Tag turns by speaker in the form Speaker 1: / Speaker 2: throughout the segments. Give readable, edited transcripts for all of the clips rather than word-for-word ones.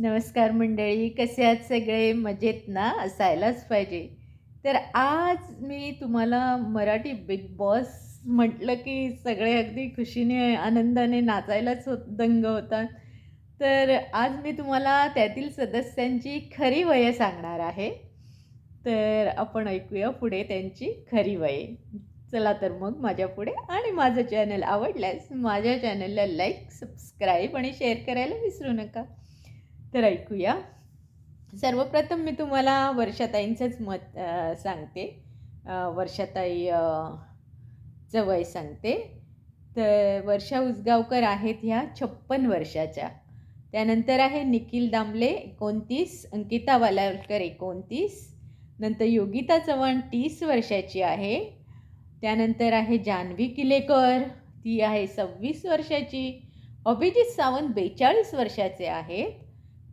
Speaker 1: नमस्कार मंडळी, कसे आहात सगळे? मजेत ना? असायलाच पाहिजे. तर आज मी तुम्हाला मराठी बिग बॉस म्हटलं की सगळे अगदी खुशीने, आनंदाने नाचायलाच दंग होतात. तर आज मी तुम्हाला त्यातील सदस्यांची खरी वये सांगणार आहे. तर आपण ऐकूया पुढे त्यांची खरी वये. चला तर मग माझ्यापुढे आणि माझं चॅनल आवडल्यास माझ्या चॅनलला लाईक, सबस्क्राईब आणि शेअर करायला विसरू नका. तर ऐकूया. सर्वप्रथम मी तुम्हाला वर्षाताईंचंच मत सांगते. वर्षाताई चं वय सांगते. तर वर्षा उसगावकर आहेत ह्या 56 वर्षाच्या. त्यानंतर आहे निखिल दामले 29, अंकिता वालावलकर 29, नंतर योगिता चव्हाण 30 वर्षाची आहे. त्यानंतर आहे जान्हवी किलेकर, ती आहे 26 वर्षाची. अभिजित सावंत 42 वर्षाचे आहेत,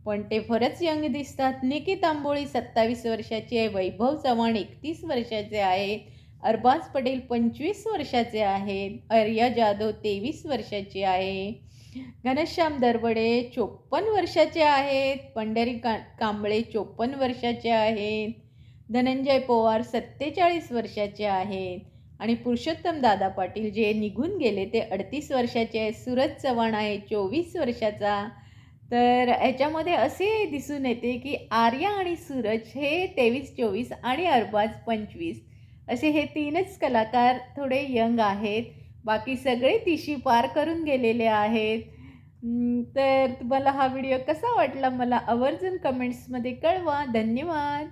Speaker 1: पण ते फारच यंग दिसतात. निकी तांबोळी 27 वर्षाची आहे. वैभव चव्हाण 31 वर्षाचे आहेत. अरबाज पटेल 25 वर्षाचे आहेत. आर्या जाधव 23 वर्षाची आहे. घनश्याम दरवडे 54 वर्षाचे आहेत. पंढरी कांबळे 54 वर्षाचे आहेत. धनंजय पवार 47 वर्षाचे आहेत. आणि पुरुषोत्तम दादा पाटील जे निघून गेले ते 38 वर्षाचे आहेत. सूरज चव्हाण आहे 24 वर्षाचा. तर ह्याच्यामध्ये असे दिसून येते की आर्या आणि सूरज हे 23-24 आणि अरबाज 25 असे हे तीनच कलाकार थोडे यंग आहेत. बाकी सगळे 30शी पार करून गेलेले आहेत. तर तुम्हाला हा व्हिडिओ कसा वाटला मला आवर्जून कमेंट्समध्ये कळवा. धन्यवाद.